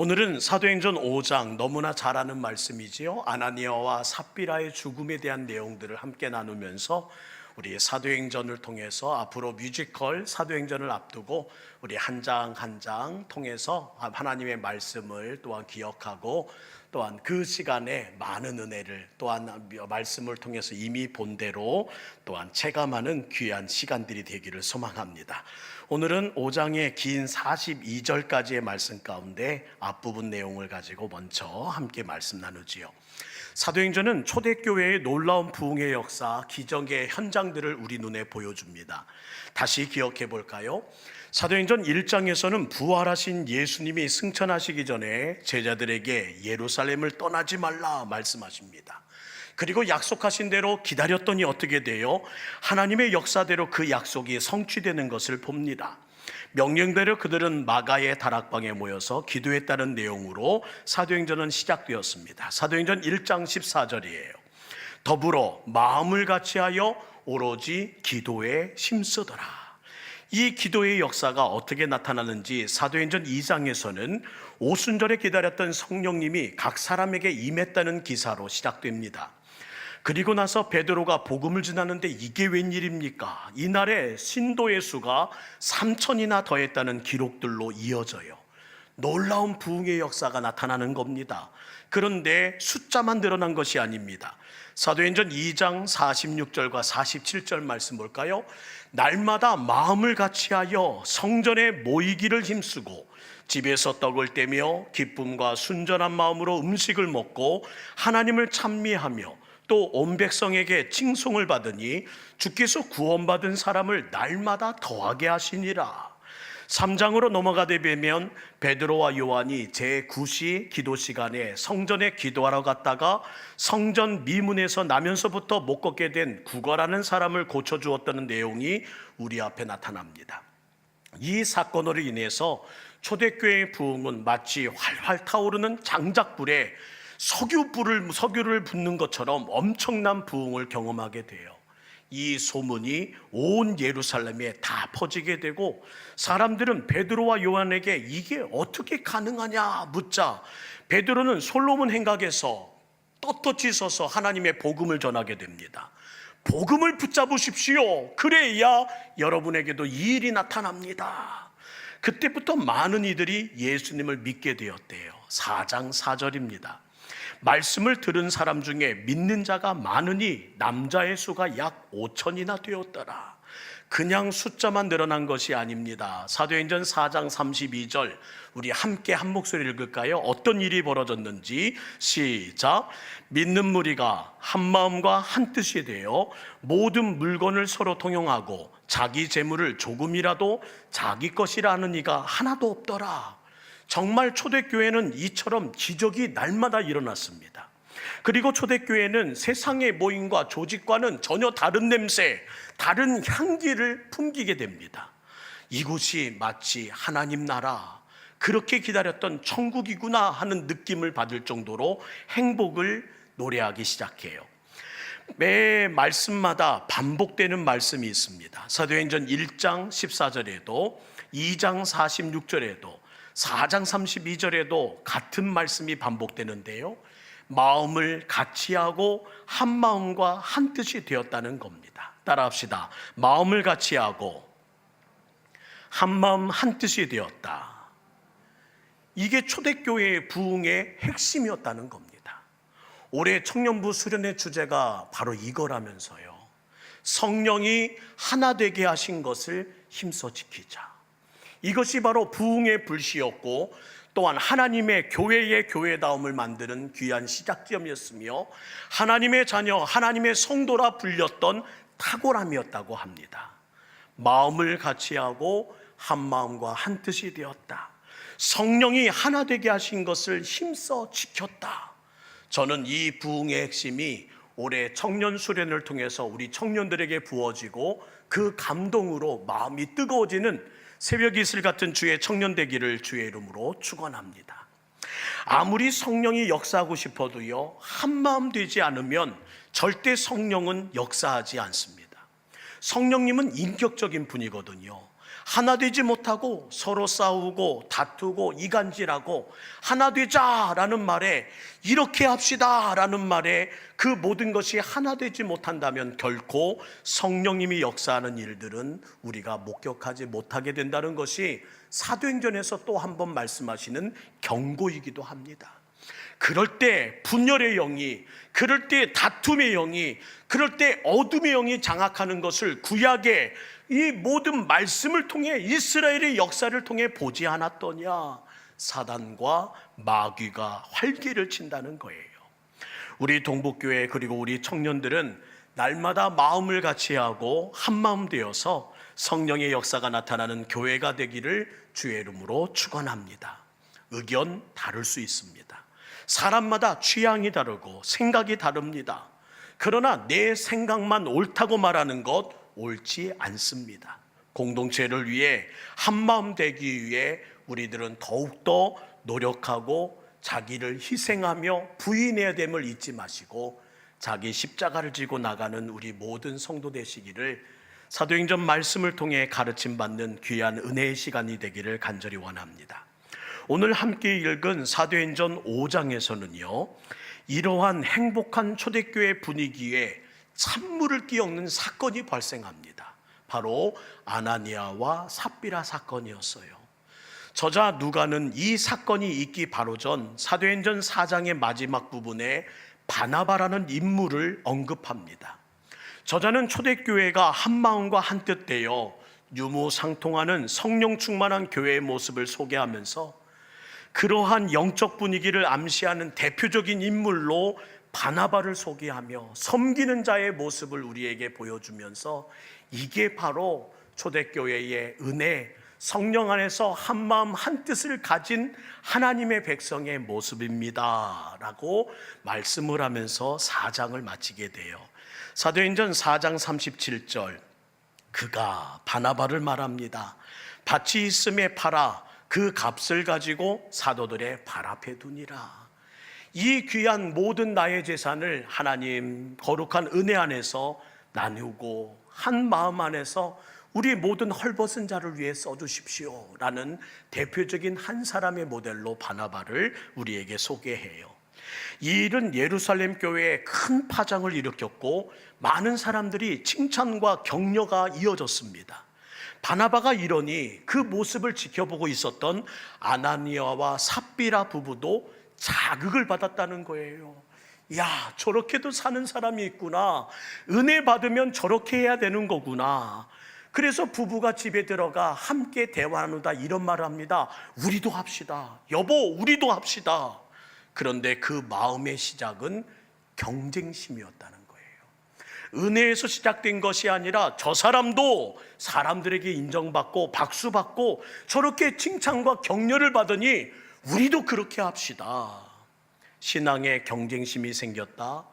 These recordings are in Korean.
오늘은 사도행전 5장 너무나 잘 아는 말씀이지요. 아나니아와 삽비라의 죽음에 대한 내용들을 함께 나누면서 우리 사도행전을 통해서 앞으로 뮤지컬 사도행전을 앞두고 우리 한 장 한 장 통해서 하나님의 말씀을 또한 기억하고 또한 그 시간에 많은 은혜를 또한 말씀을 통해서 이미 본 대로 또한 체감하는 귀한 시간들이 되기를 소망합니다. 오늘은 5장의 긴 42절까지의 말씀 가운데 앞부분 내용을 가지고 먼저 함께 말씀 나누지요. 사도행전은 초대교회의 놀라운 부흥의 역사, 기적의 현장들을 우리 눈에 보여줍니다. 다시 기억해 볼까요? 사도행전 1장에서는 부활하신 예수님이 승천하시기 전에 제자들에게 예루살렘을 떠나지 말라 말씀하십니다. 그리고 약속하신 대로 기다렸더니 어떻게 돼요? 하나님의 역사대로 그 약속이 성취되는 것을 봅니다. 명령대로 그들은 마가의 다락방에 모여서 기도했다는 내용으로 사도행전은 시작되었습니다. 사도행전 1장 14절이에요. 더불어 마음을 같이하여 오로지 기도에 힘쓰더라. 이 기도의 역사가 어떻게 나타나는지 사도행전 2장에서는 오순절에 기다렸던 성령님이 각 사람에게 임했다는 기사로 시작됩니다. 그리고 나서 베드로가 복음을 전하는데 이게 웬일입니까? 이날에 신도의 수가 3,000이나 더했다는 기록들로 이어져요. 놀라운 부흥의 역사가 나타나는 겁니다. 그런데 숫자만 늘어난 것이 아닙니다. 사도행전 2장 46절과 47절 말씀 볼까요? 날마다 마음을 같이하여 성전에 모이기를 힘쓰고 집에서 떡을 떼며 기쁨과 순전한 마음으로 음식을 먹고 하나님을 찬미하며 또 온 백성에게 칭송을 받으니 주께서 구원받은 사람을 날마다 더하게 하시니라. 3장으로 넘어가게 되면 베드로와 요한이 제9시 기도 시간에 성전에 기도하러 갔다가 성전 미문에서 나면서부터 못 걷게 된 구걸하는 사람을 고쳐주었다는 내용이 우리 앞에 나타납니다. 이 사건으로 인해서 초대교회의 부흥은 마치 활활 타오르는 장작불에 석유를 붓는 것처럼 엄청난 부흥을 경험하게 돼요. 이 소문이 온 예루살렘에 다 퍼지게 되고 사람들은 베드로와 요한에게 이게 어떻게 가능하냐 묻자 베드로는 솔로몬 행각에서 떳떳이 서서 하나님의 복음을 전하게 됩니다. 복음을 붙잡으십시오. 그래야 여러분에게도 이 일이 나타납니다. 그때부터 많은 이들이 예수님을 믿게 되었대요. 4장 4절입니다. 말씀을 들은 사람 중에 믿는 자가 많으니 남자의 수가 약 5,000이나 되었더라. 그냥 숫자만 늘어난 것이 아닙니다. 사도행전 4장 32절 우리 함께 한 목소리 읽을까요? 어떤 일이 벌어졌는지 시작. 믿는 무리가 한 마음과 한 뜻이 되어 모든 물건을 서로 통용하고 자기 재물을 조금이라도 자기 것이라 하는 이가 하나도 없더라. 정말 초대교회는 이처럼 기적이 날마다 일어났습니다. 그리고 초대교회는 세상의 모임과 조직과는 전혀 다른 냄새, 다른 향기를 풍기게 됩니다. 이곳이 마치 하나님 나라, 그렇게 기다렸던 천국이구나 하는 느낌을 받을 정도로 행복을 노래하기 시작해요. 매 말씀마다 반복되는 말씀이 있습니다. 사도행전 1장 14절에도 2장 46절에도 4장 32절에도 같은 말씀이 반복되는데요. 마음을 같이 하고 한 마음과 한 뜻이 되었다는 겁니다. 따라합시다. 마음을 같이 하고 한 마음 한 뜻이 되었다. 이게 초대교회의 부흥의 핵심이었다는 겁니다. 올해 청년부 수련회 주제가 바로 이거라면서요. 성령이 하나 되게 하신 것을 힘써 지키자. 이것이 바로 부흥의 불씨였고 또한 하나님의 교회의 교회다움을 만드는 귀한 시작점이었으며 하나님의 자녀, 하나님의 성도라 불렸던 탁월함이었다고 합니다. 마음을 같이 하고 한 마음과 한 뜻이 되었다. 성령이 하나 되게 하신 것을 힘써 지켰다. 저는 이 부흥의 핵심이 올해 청년 수련을 통해서 우리 청년들에게 부어지고 그 감동으로 마음이 뜨거워지는 새벽 이슬 같은 주의 청년 되기를 주의 이름으로 축원합니다. 아무리 성령이 역사하고 싶어도요, 한 마음 되지 않으면 절대 성령은 역사하지 않습니다. 성령님은 인격적인 분이거든요. 하나 되지 못하고 서로 싸우고 다투고 이간질하고 하나 되자라는 말에, 이렇게 합시다라는 말에 그 모든 것이 하나 되지 못한다면 결코 성령님이 역사하는 일들은 우리가 목격하지 못하게 된다는 것이 사도행전에서 또 한 번 말씀하시는 경고이기도 합니다. 그럴 때 분열의 영이, 그럴 때 다툼의 영이, 그럴 때 어둠의 영이 장악하는 것을 구약의 이 모든 말씀을 통해, 이스라엘의 역사를 통해 보지 않았더냐? 사단과 마귀가 활개를 친다는 거예요. 우리 동북교회 그리고 우리 청년들은 날마다 마음을 같이 하고 한마음 되어서 성령의 역사가 나타나는 교회가 되기를 주의 이름으로 축원합니다. 의견 다를 수 있습니다. 사람마다 취향이 다르고 생각이 다릅니다. 그러나 내 생각만 옳다고 말하는 것 옳지 않습니다. 공동체를 위해 한마음 되기 위해 우리들은 더욱더 노력하고 자기를 희생하며 부인해야 됨을 잊지 마시고 자기 십자가를 지고 나가는 우리 모든 성도 되시기를 사도행전 말씀을 통해 가르침 받는 귀한 은혜의 시간이 되기를 간절히 원합니다. 오늘 함께 읽은 사도행전 5장에서는요, 이러한 행복한 초대교회 분위기에 찬물을 끼얹는 사건이 발생합니다. 바로 아나니아와 삽비라 사건이었어요. 저자 누가는 이 사건이 있기 바로 전 사도행전 4장의 마지막 부분에 바나바라는 인물을 언급합니다. 저자는 초대교회가 한마음과 한뜻 되어 유무상통하는 성령 충만한 교회의 모습을 소개하면서 그러한 영적 분위기를 암시하는 대표적인 인물로 바나바를 소개하며 섬기는 자의 모습을 우리에게 보여주면서 이게 바로 초대교회의 은혜, 성령 안에서 한마음 한뜻을 가진 하나님의 백성의 모습입니다 라고 말씀을 하면서 4장을 마치게 돼요. 사도행전 4장 37절, 그가 바나바를 말합니다. 밭이 있음에 팔아 그 값을 가지고 사도들의 발 앞에 두니라. 이 귀한 모든 나의 재산을 하나님 거룩한 은혜 안에서 나누고 한 마음 안에서 우리 모든 헐벗은 자를 위해 써주십시오 라는 대표적인 한 사람의 모델로 바나바를 우리에게 소개해요. 이 일은 예루살렘 교회에 큰 파장을 일으켰고 많은 사람들이 칭찬과 격려가 이어졌습니다. 바나바가 이러니 그 모습을 지켜보고 있었던 아나니아와 삽비라 부부도 자극을 받았다는 거예요. 야, 저렇게도 사는 사람이 있구나. 은혜 받으면 저렇게 해야 되는 거구나. 그래서 부부가 집에 들어가 함께 대화 나누다 이런 말을 합니다. 우리도 합시다. 여보, 우리도 합시다. 그런데 그 마음의 시작은 경쟁심이었다는 거예요. 은혜에서 시작된 것이 아니라 저 사람도 사람들에게 인정받고 박수받고 저렇게 칭찬과 격려를 받으니 우리도 그렇게 합시다. 신앙에 경쟁심이 생겼다.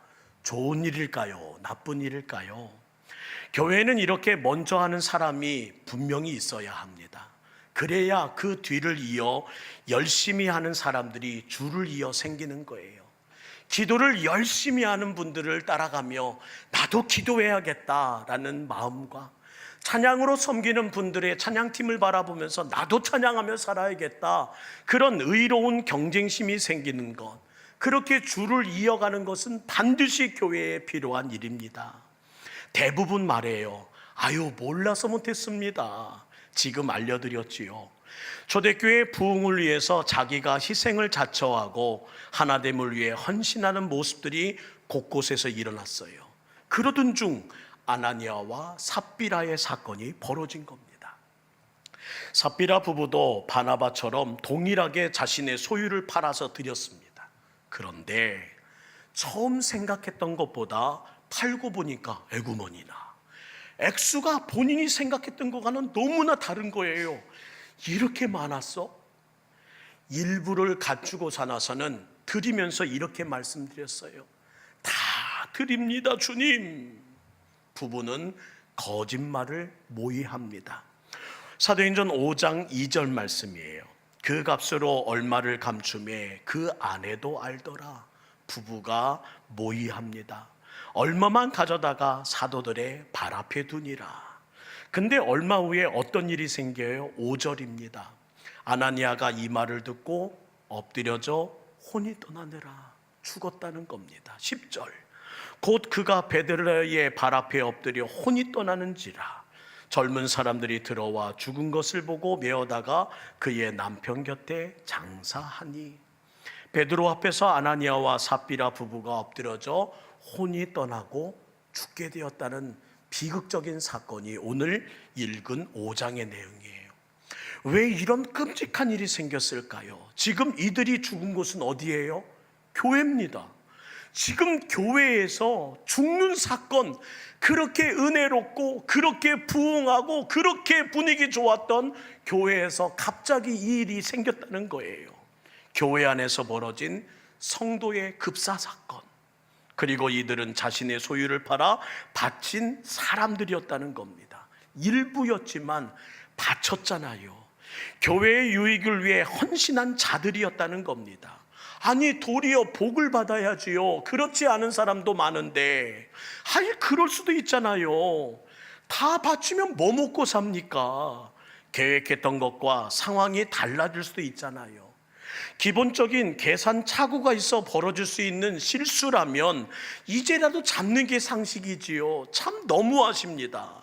좋은 일일까요? 나쁜 일일까요? 교회는 이렇게 먼저 하는 사람이 분명히 있어야 합니다. 그래야 그 뒤를 이어 열심히 하는 사람들이 줄을 이어 생기는 거예요. 기도를 열심히 하는 분들을 따라가며 나도 기도해야겠다라는 마음과 찬양으로 섬기는 분들의 찬양팀을 바라보면서 나도 찬양하며 살아야겠다, 그런 의로운 경쟁심이 생기는 것, 그렇게 줄을 이어가는 것은 반드시 교회에 필요한 일입니다. 대부분 말해요. 아유, 몰라서 못했습니다. 지금 알려드렸지요. 초대교회 부흥을 위해서 자기가 희생을 자처하고 하나됨을 위해 헌신하는 모습들이 곳곳에서 일어났어요. 그러던 중 아나니아와 삽비라의 사건이 벌어진 겁니다. 삽비라 부부도 바나바처럼 동일하게 자신의 소유를 팔아서 드렸습니다. 그런데 처음 생각했던 것보다 팔고 보니까 에구머니나 액수가 본인이 생각했던 것과는 너무나 다른 거예요. 이렇게 많았어? 일부를 갖추고 사나서는 드리면서 이렇게 말씀드렸어요. 다 드립니다, 주님. 부부는 거짓말을 모의합니다. 사도행전 5장 2절 말씀이에요. 그 값으로 얼마를 감추매 그 아내도 알더라. 부부가 모의합니다. 얼마만 가져다가 사도들의 발 앞에 두니라. 근데 얼마 후에 어떤 일이 생겨요? 5절입니다. 아나니아가 이 말을 듣고 엎드려져 혼이 떠나느라 죽었다는 겁니다. 10절. 곧 그가 베드로의 발 앞에 엎드려 혼이 떠나는지라 젊은 사람들이 들어와 죽은 것을 보고 메어다가 그의 남편 곁에 장사하니, 베드로 앞에서 아나니아와 삽비라 부부가 엎드려져 혼이 떠나고 죽게 되었다는 비극적인 사건이 오늘 읽은 5장의 내용이에요. 왜 이런 끔찍한 일이 생겼을까요? 지금 이들이 죽은 곳은 어디예요? 교회입니다. 지금 교회에서 죽는 사건, 그렇게 은혜롭고 그렇게 부흥하고 그렇게 분위기 좋았던 교회에서 갑자기 이 일이 생겼다는 거예요. 교회 안에서 벌어진 성도의 급사 사건, 그리고 이들은 자신의 소유를 팔아 바친 사람들이었다는 겁니다. 일부였지만 바쳤잖아요. 교회의 유익을 위해 헌신한 자들이었다는 겁니다. 아니, 도리어 복을 받아야지요. 그렇지 않은 사람도 많은데, 그럴 수도 있잖아요. 다 바치면 뭐 먹고 삽니까? 계획했던 것과 상황이 달라질 수도 있잖아요. 기본적인 계산 착오가 있어 벌어질 수 있는 실수라면 이제라도 잡는 게 상식이지요. 참 너무하십니다.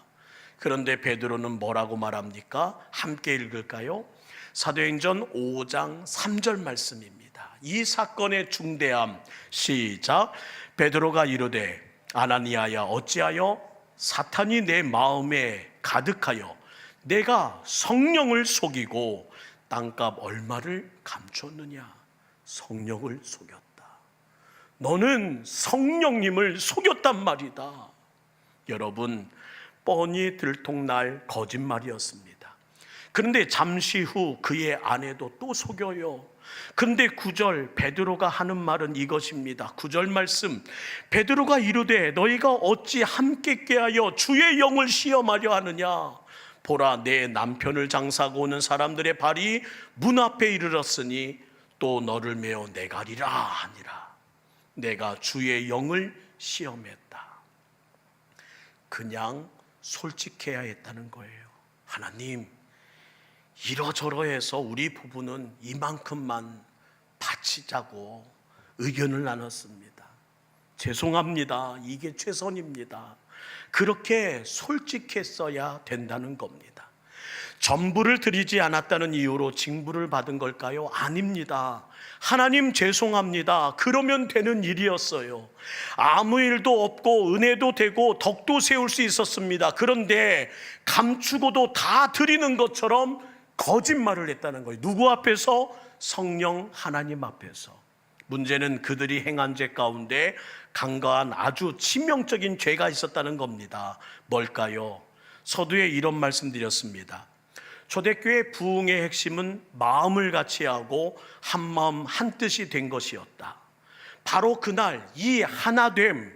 그런데 베드로는 뭐라고 말합니까? 함께 읽을까요? 사도행전 5장 3절 말씀입니다. 이 사건의 중대함, 시작. 베드로가 이르되 아나니아야, 어찌하여 사탄이 내 마음에 가득하여 내가 성령을 속이고 땅값 얼마를 감췄느냐? 성령을 속였다. 너는 성령님을 속였단 말이다. 여러분, 뻔히 들통날 거짓말이었습니다. 그런데 잠시 후 그의 아내도 또 속여요. 근데 9절 베드로가 하는 말은 이것입니다. 9절 말씀, 베드로가 이르되 너희가 어찌 함께 깨하여 주의 영을 시험하려 하느냐? 보라, 내 남편을 장사하고 오는 사람들의 발이 문 앞에 이르렀으니 또 너를 메어 내가리라 하니라. 내가 주의 영을 시험했다. 그냥 솔직해야 했다는 거예요. 하나님, 이러저러해서 우리 부부는 이만큼만 바치자고 의견을 나눴습니다. 죄송합니다. 이게 최선입니다. 그렇게 솔직했어야 된다는 겁니다. 전부를 드리지 않았다는 이유로 징벌을 받은 걸까요? 아닙니다. 하나님 죄송합니다. 그러면 되는 일이었어요. 아무 일도 없고 은혜도 되고 덕도 세울 수 있었습니다. 그런데 감추고도 다 드리는 것처럼 거짓말을 했다는 거예요. 누구 앞에서? 성령 하나님 앞에서. 문제는 그들이 행한 죄 가운데 간과한 아주 치명적인 죄가 있었다는 겁니다. 뭘까요? 서두에 이런 말씀 드렸습니다. 초대교회 부흥의 핵심은 마음을 같이하고 한마음 한뜻이 된 것이었다. 바로 그날 이 하나됨,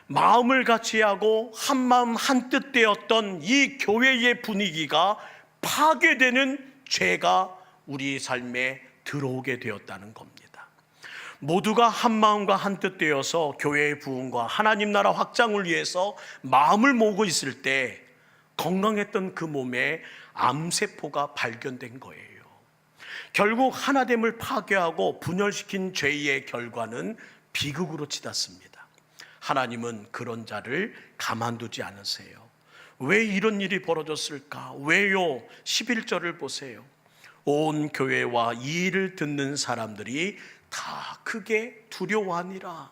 마음을 같이하고 한마음 한뜻 되었던 이 교회의 분위기가 파괴되는 죄가 우리 삶에 들어오게 되었다는 겁니다. 모두가 한마음과 한뜻 되어서 교회의 부흥과 하나님 나라 확장을 위해서 마음을 모으고 있을 때 건강했던 그 몸에 암세포가 발견된 거예요. 결국 하나됨을 파괴하고 분열시킨 죄의 결과는 비극으로 치닫습니다. 하나님은 그런 자를 가만두지 않으세요. 왜 이런 일이 벌어졌을까? 왜요? 11절을 보세요. 온 교회와 이 일을 듣는 사람들이 다 크게 두려워하니라.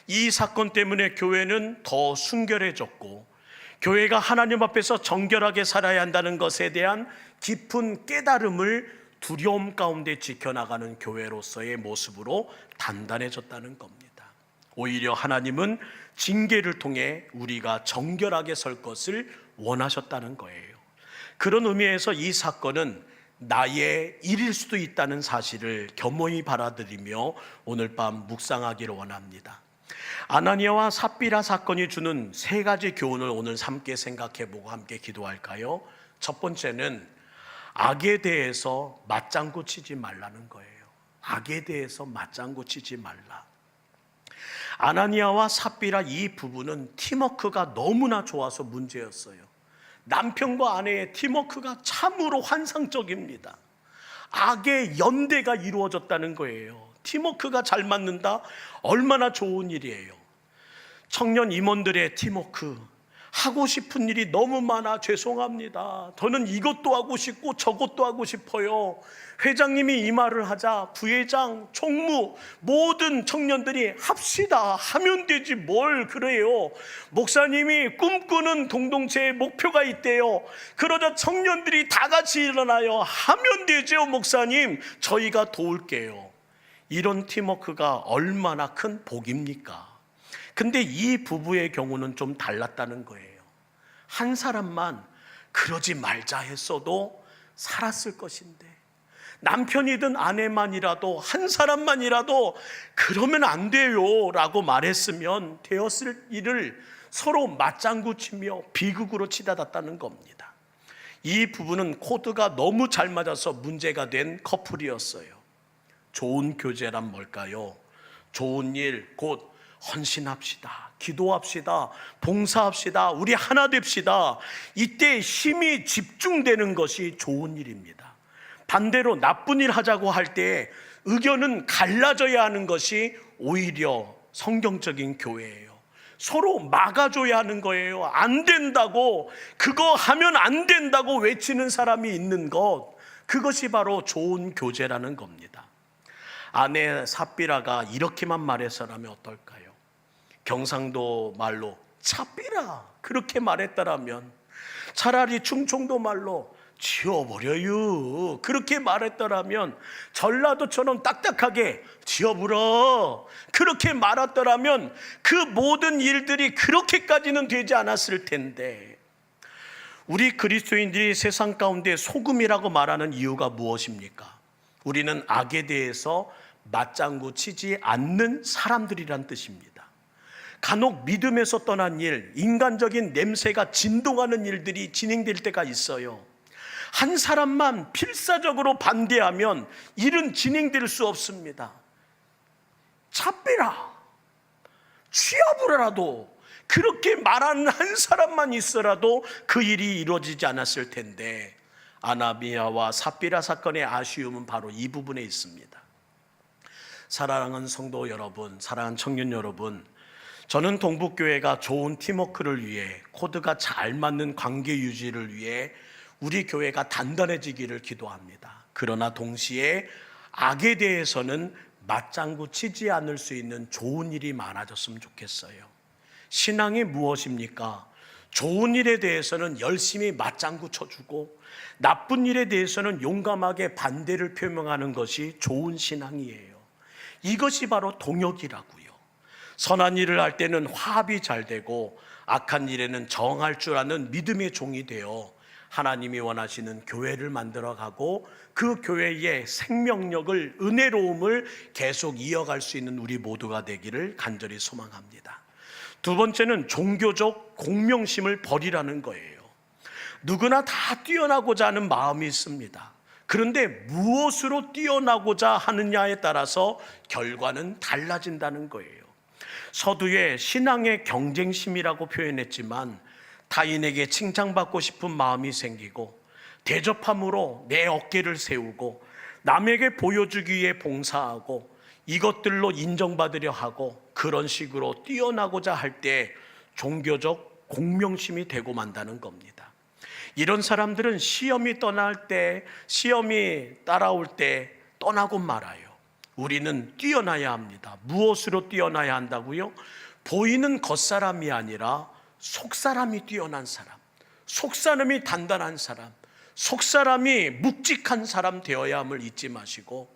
이 사건 때문에 교회는 더 순결해졌고, 교회가 하나님 앞에서 정결하게 살아야 한다는 것에 대한 깊은 깨달음을 두려움 가운데 지켜나가는 교회로서의 모습으로 단단해졌다는 겁니다. 오히려 하나님은 징계를 통해 우리가 정결하게 설 것을 원하셨다는 거예요. 그런 의미에서 이 사건은 나의 일일 수도 있다는 사실을 겸허히 받아들이며 오늘 밤 묵상하기를 원합니다. 아나니아와 삽비라 사건이 주는 세 가지 교훈을 오늘 함께 생각해보고 함께 기도할까요? 첫 번째는 악에 대해서 맞장구 치지 말라는 거예요. 악에 대해서 맞장구 치지 말라. 아나니아와 삽비라 이 부부는 팀워크가 너무나 좋아서 문제였어요. 남편과 아내의 팀워크가 참으로 환상적입니다. 악의 연대가 이루어졌다는 거예요. 팀워크가 잘 맞는다? 얼마나 좋은 일이에요. 청년 임원들의 팀워크, 하고 싶은 일이 너무 많아 죄송합니다. 저는 이것도 하고 싶고 저것도 하고 싶어요. 회장님이 이 말을 하자 부회장, 총무 모든 청년들이 합시다 하면 되지 뭘 그래요. 목사님이 꿈꾸는 공동체의 목표가 있대요. 그러자 청년들이 다 같이 일어나요. 하면 되죠 목사님, 저희가 도울게요. 이런 팀워크가 얼마나 큰 복입니까? 근데 이 부부의 경우는 좀 달랐다는 거예요. 한 사람만 그러지 말자 했어도 살았을 것인데, 남편이든 아내만이라도 한 사람만이라도 그러면 안 돼요 라고 말했으면 되었을 일을 서로 맞장구 치며 비극으로 치닫았다는 겁니다. 이 부부는 코드가 너무 잘 맞아서 문제가 된 커플이었어요. 좋은 교제란 뭘까요? 좋은 일, 곧 헌신합시다, 기도합시다, 봉사합시다, 우리 하나 됩시다. 이때 힘이 집중되는 것이 좋은 일입니다. 반대로 나쁜 일 하자고 할 때 의견은 갈라져야 하는 것이 오히려 성경적인 교회예요. 서로 막아줘야 하는 거예요. 안 된다고, 그거 하면 안 된다고 외치는 사람이 있는 것, 그것이 바로 좋은 교제라는 겁니다. 아내 삽비라가 이렇게만 말해서라면 어떨까요? 경상도 말로 차비라 그렇게 말했더라면, 차라리 충청도 말로 지워버려요 그렇게 말했더라면, 전라도처럼 딱딱하게 지워버려 그렇게 말했더라면 그 모든 일들이 그렇게까지는 되지 않았을 텐데, 우리 그리스도인들이 세상 가운데 소금이라고 말하는 이유가 무엇입니까? 우리는 악에 대해서 맞장구 치지 않는 사람들이란 뜻입니다. 간혹 믿음에서 떠난 일, 인간적인 냄새가 진동하는 일들이 진행될 때가 있어요. 한 사람만 필사적으로 반대하면 일은 진행될 수 없습니다. 차빼라, 취업으로라도 그렇게 말하는 한 사람만 있어라도 그 일이 이루어지지 않았을 텐데, 아나니아와 삽비라 사건의 아쉬움은 바로 이 부분에 있습니다. 사랑하는 성도 여러분, 사랑하는 청년 여러분, 저는 동북교회가 좋은 팀워크를 위해, 코드가 잘 맞는 관계 유지를 위해 우리 교회가 단단해지기를 기도합니다. 그러나 동시에 악에 대해서는 맞장구 치지 않을 수 있는 좋은 일이 많아졌으면 좋겠어요. 신앙이 무엇입니까? 좋은 일에 대해서는 열심히 맞장구 쳐주고, 나쁜 일에 대해서는 용감하게 반대를 표명하는 것이 좋은 신앙이에요. 이것이 바로 동역이라고요. 선한 일을 할 때는 화합이 잘 되고, 악한 일에는 정할 줄 아는 믿음의 종이 되어 하나님이 원하시는 교회를 만들어가고, 그 교회의 생명력을, 은혜로움을 계속 이어갈 수 있는 우리 모두가 되기를 간절히 소망합니다. 두 번째는 종교적 공명심을 버리라는 거예요. 누구나 다 뛰어나고자 하는 마음이 있습니다. 그런데 무엇으로 뛰어나고자 하느냐에 따라서 결과는 달라진다는 거예요. 서두에 신앙의 경쟁심이라고 표현했지만, 타인에게 칭찬받고 싶은 마음이 생기고, 대접함으로 내 어깨를 세우고, 남에게 보여주기 위해 봉사하고, 이것들로 인정받으려 하고, 그런 식으로 뛰어나고자 할 때 종교적 공명심이 되고 만다는 겁니다. 이런 사람들은 시험이 따라올 때 떠나고 말아요. 우리는 뛰어나야 합니다. 무엇으로 뛰어나야 한다고요? 보이는 겉사람이 아니라 속사람이 뛰어난 사람, 속사람이 단단한 사람, 속사람이 묵직한 사람 되어야 함을 잊지 마시고,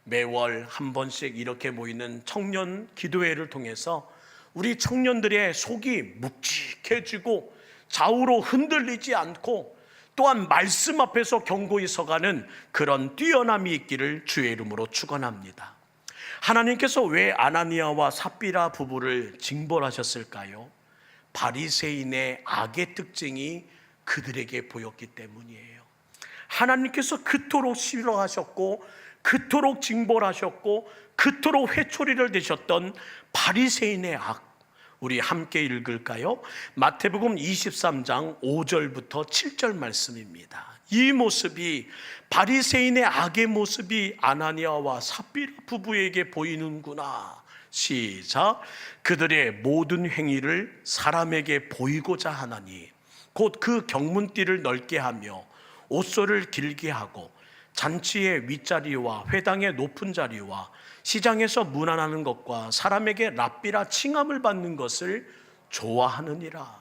매월 한 번씩 이렇게 모이는 청년 기도회를 통해서 우리 청년들의 속이 묵직해지고 좌우로 흔들리지 않고, 또한 말씀 앞에서 견고히 서가는 그런 뛰어남이 있기를 주의 이름으로 축원합니다. 하나님께서 왜 아나니아와 삽비라 부부를 징벌하셨을까요? 바리새인의 악의 특징이 그들에게 보였기 때문이에요. 하나님께서 그토록 싫어하셨고, 그토록 징벌하셨고, 그토록 회초리를 대셨던 바리새인의 악, 우리 함께 읽을까요? 마태복음 23장 5절부터 7절 말씀입니다. 이 모습이, 바리새인의 악의 모습이 아나니아와 삽비라 부부에게 보이는구나. 시작. 그들의 모든 행위를 사람에게 보이고자 하나니 곧 그 경문띠를 넓게 하며 옷소를 길게 하고 잔치의 윗자리와 회당의 높은 자리와 시장에서 문안하는 것과 사람에게 랍비라 칭함을 받는 것을 좋아하느니라.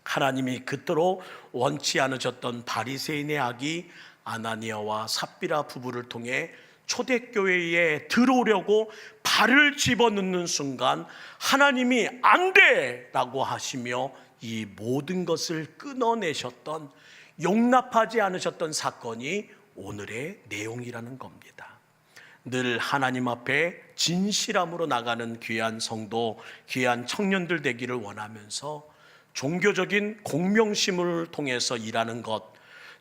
하나님이 그토록 원치 않으셨던 바리새인의 악이 아나니아와 삽비라 부부를 통해 초대교회에 들어오려고 발을 집어넣는 순간 하나님이 안 돼! 라고 하시며 이 모든 것을 끊어내셨던, 용납하지 않으셨던 사건이 오늘의 내용이라는 겁니다. 늘 하나님 앞에 진실함으로 나가는 귀한 성도, 귀한 청년들 되기를 원하면서 종교적인 공명심을 통해서 일하는 것,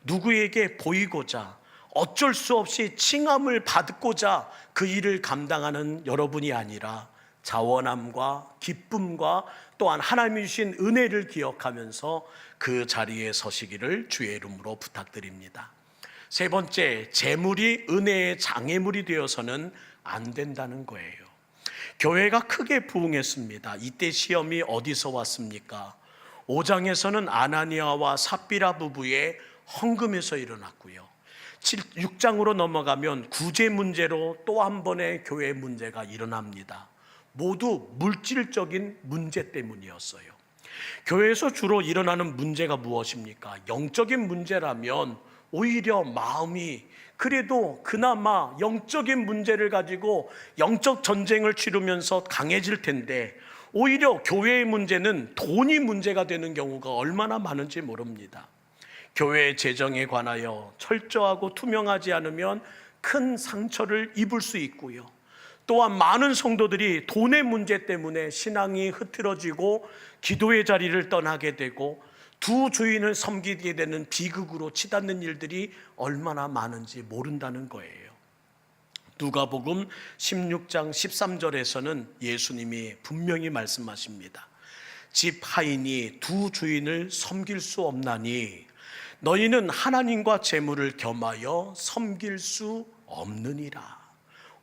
누구에게 보이고자 어쩔 수 없이 칭함을 받고자 그 일을 감당하는 여러분이 아니라 자원함과 기쁨과 또한 하나님이 주신 은혜를 기억하면서 그 자리에 서시기를 주의 이름으로 부탁드립니다. 세 번째, 재물이 은혜의 장애물이 되어서는 안 된다는 거예요. 교회가 크게 부흥했습니다. 이때 시험이 어디서 왔습니까? 5장에서는 아나니아와 삽비라 부부의 헌금에서 일어났고요. 6장으로 넘어가면 구제 문제로 또 한 번의 교회 문제가 일어납니다. 모두 물질적인 문제 때문이었어요. 교회에서 주로 일어나는 문제가 무엇입니까? 영적인 문제라면 오히려 마음이 그래도 그나마 영적인 문제를 가지고 영적 전쟁을 치르면서 강해질 텐데, 오히려 교회의 문제는 돈이 문제가 되는 경우가 얼마나 많은지 모릅니다. 교회의 재정에 관하여 철저하고 투명하지 않으면 큰 상처를 입을 수 있고요. 또한 많은 성도들이 돈의 문제 때문에 신앙이 흐트러지고 기도의 자리를 떠나게 되고 두 주인을 섬기게 되는 비극으로 치닫는 일들이 얼마나 많은지 모른다는 거예요. 누가복음 16장 13절에서는 예수님이 분명히 말씀하십니다. 집 하인이 두 주인을 섬길 수 없나니 너희는 하나님과 재물을 겸하여 섬길 수 없느니라.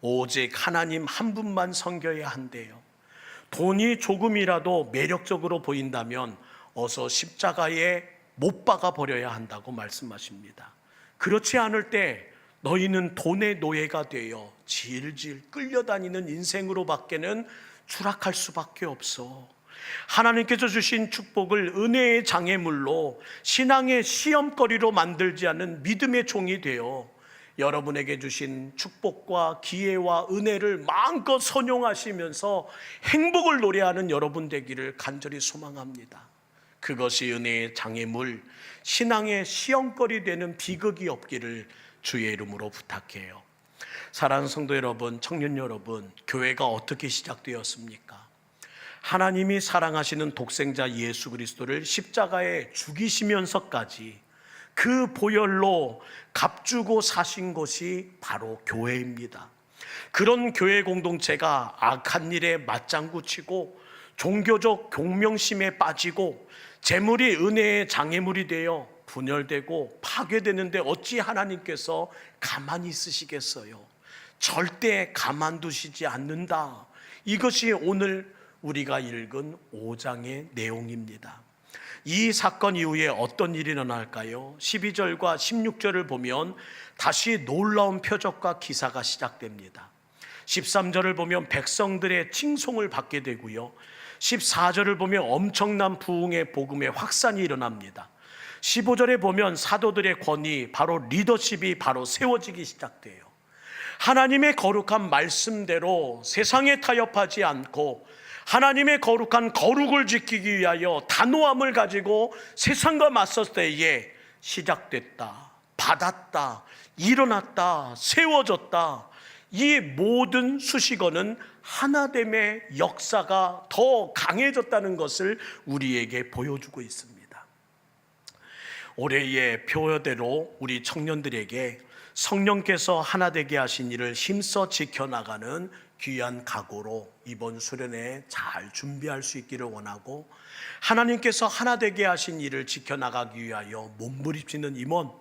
오직 하나님 한 분만 섬겨야 한대요. 돈이 조금이라도 매력적으로 보인다면 어서 십자가에 못 박아 버려야 한다고 말씀하십니다. 그렇지 않을 때 너희는 돈의 노예가 되어 질질 끌려다니는 인생으로 밖에는 추락할 수밖에 없어. 하나님께서 주신 축복을 은혜의 장애물로 신앙의 시험거리로 만들지 않는 믿음의 종이 되어 여러분에게 주신 축복과 기회와 은혜를 마음껏 선용하시면서 행복을 노래하는 여러분 되기를 간절히 소망합니다. 그것이 은혜의 장애물, 신앙의 시험거리 되는 비극이 없기를 주의 이름으로 부탁해요. 사랑하는 성도 여러분, 청년 여러분, 교회가 어떻게 시작되었습니까? 하나님이 사랑하시는 독생자 예수 그리스도를 십자가에 죽이시면서까지 그 보혈로 값주고 사신 것이 바로 교회입니다. 그런 교회 공동체가 악한 일에 맞장구 치고 종교적 공명심에 빠지고 재물이 은혜의 장애물이 되어 분열되고 파괴되는데 어찌 하나님께서 가만히 있으시겠어요? 절대 가만두시지 않는다. 이것이 오늘 우리가 읽은 5장의 내용입니다. 이 사건 이후에 어떤 일이 일어날까요? 12절과 16절을 보면 다시 놀라운 표적과 기사가 시작됩니다. 13절을 보면 백성들의 칭송을 받게 되고요. 14절을 보면 엄청난 부흥의 복음의 확산이 일어납니다. 15절에 보면 사도들의 권위, 바로 리더십이 바로 세워지기 시작돼요. 하나님의 거룩한 말씀대로 세상에 타협하지 않고 하나님의 거룩한 거룩을 지키기 위하여 단호함을 가지고 세상과 맞섰을 때에 시작됐다, 받았다, 일어났다, 세워졌다. 이 모든 수식어는 하나됨의 역사가 더 강해졌다는 것을 우리에게 보여주고 있습니다. 올해의 표어대로 우리 청년들에게 성령께서 하나 되게 하신 일을 힘써 지켜나가는 귀한 각오로 이번 수련회 잘 준비할 수 있기를 원하고, 하나님께서 하나 되게 하신 일을 지켜나가기 위하여 몸부림치는 임원,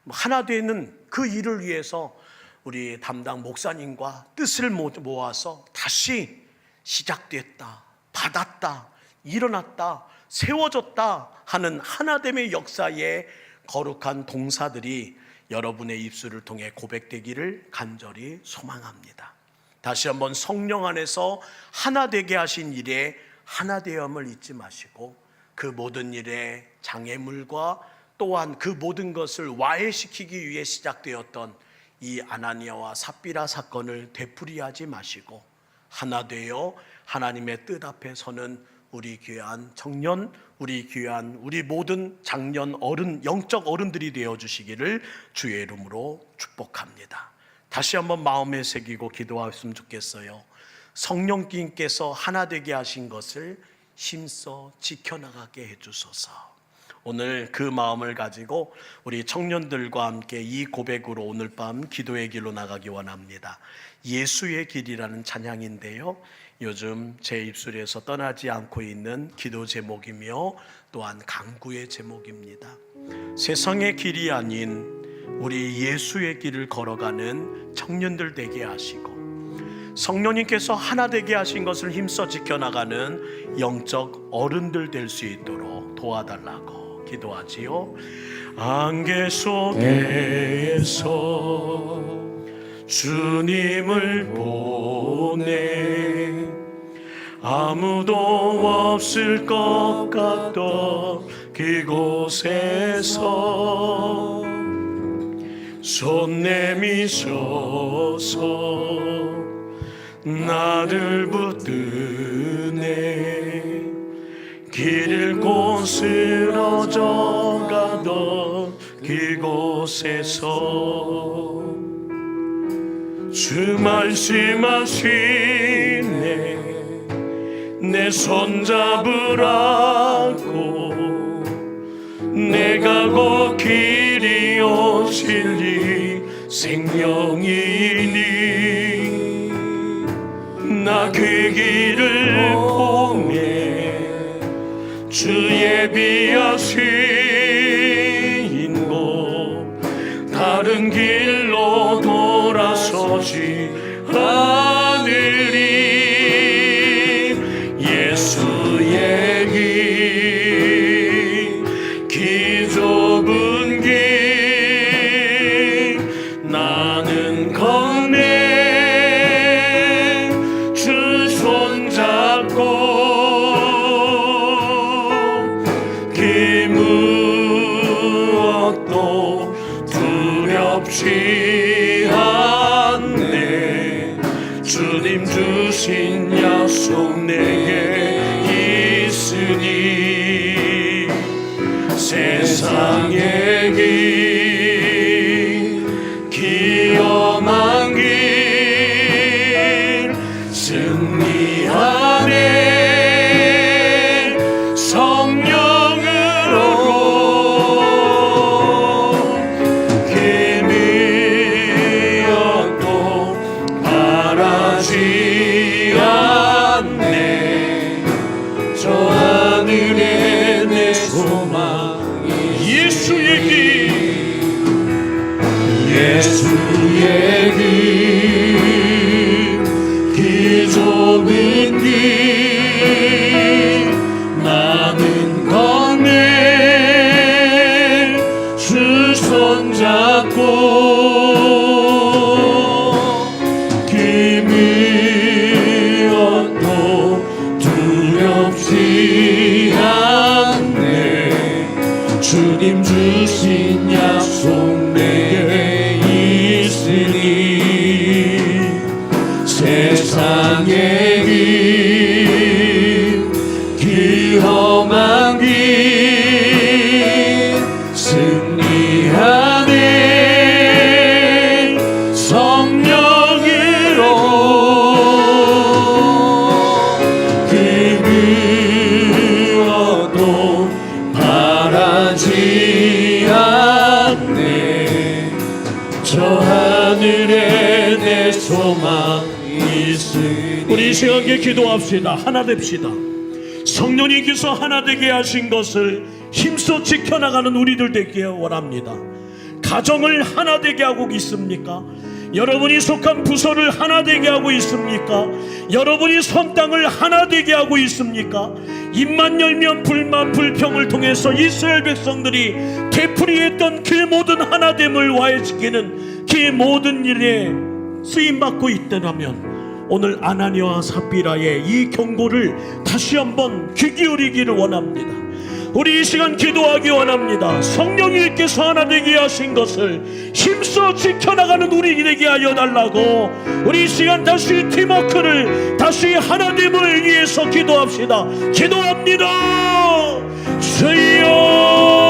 하나 되는 그 일을 위해서 우리 담당 목사님과 뜻을 모아서 다시 시작됐다, 받았다, 일어났다, 세워졌다 하는 하나됨의 역사의 거룩한 동사들이 여러분의 입술을 통해 고백되기를 간절히 소망합니다. 다시 한번 성령 안에서 하나 되게 하신 일에 하나되음을 잊지 마시고, 그 모든 일에 장애물과 또한 그 모든 것을 와해시키기 위해 시작되었던 이 아나니아와 삽비라 사건을 되풀이하지 마시고, 하나 되어 하나님의 뜻 앞에 서는 우리 귀한 청년, 우리 귀한 우리 모든 장년 어른, 영적 어른들이 되어 주시기를 주의 이름으로 축복합니다. 다시 한번 마음에 새기고 기도하셨으면 좋겠어요. 성령님께서 하나 되게 하신 것을 힘써 지켜나가게 해주소서. 오늘 그 마음을 가지고 우리 청년들과 함께 이 고백으로 오늘 밤 기도의 길로 나가기 원합니다. 예수의 길이라는 찬양인데요, 요즘 제 입술에서 떠나지 않고 있는 기도 제목이며 또한 강구의 제목입니다. 세상의 길이 아닌 우리 예수의 길을 걸어가는 청년들 되게 하시고, 성령님께서 하나 되게 하신 것을 힘써 지켜나가는 영적 어른들 될 수 있도록 도와달라고 기도하지요. 안개 속에서 주님을 보내 아무도 없을 것 같던 그곳에서 손 내미셔서 나를 붙드네 길 잃고 쓰러져 가던 그곳에서 주 말씀하시네 내 손 잡으라고 내가 곧 길이요 진리 생명이니 나 그 길을 통해 주 예비하신 곳 다른 길로 돌아서지 않으리 예수의 길 좁은 길 나는 건네 주 손잡고 그 무엇도 두렵지 않네 주님 주신 약속 내게 있으니 세상의 길 기험한 길 승리하네 성령으로 그 미역도 바라지 않네 저 하늘에 내 소망 예수의 길 좁은 길 나는 건네 주 손잡고 그 무엇도 두렵지 않네 주님 주신 약속 내게 있으니 세상의 길 기험한 길 승리하네 성령으로 그 무엇도 바라지 않네 저 있으니. 우리 이 시간에 기도합시다. 하나 됩시다. 성령님께서 하나 되게 하신 것을 힘써 지켜나가는 우리들 되기를 원합니다. 가정을 하나 되게 하고 있습니까? 여러분이 속한 부서를 하나 되게 하고 있습니까? 여러분이 선 땅을 하나 되게 하고 있습니까? 입만 열면 불만 불평을 통해서 이스라엘 백성들이 되풀이했던 그 모든 하나됨을 와해시키는 그 모든 일에 쓰임받고 있다면 오늘 아나니아와 삽비라의 이 경고를 다시 한번 귀 기울이기를 원합니다. 우리 이 시간 기도하기 원합니다. 성령님께서 하나 되게 하신 것을 힘써 지켜나가는 우리 되게 하여 달라고 우리 이 시간 다시 팀워크를 다시 하나됨을 위해서 기도합시다. 기도합니다. 주여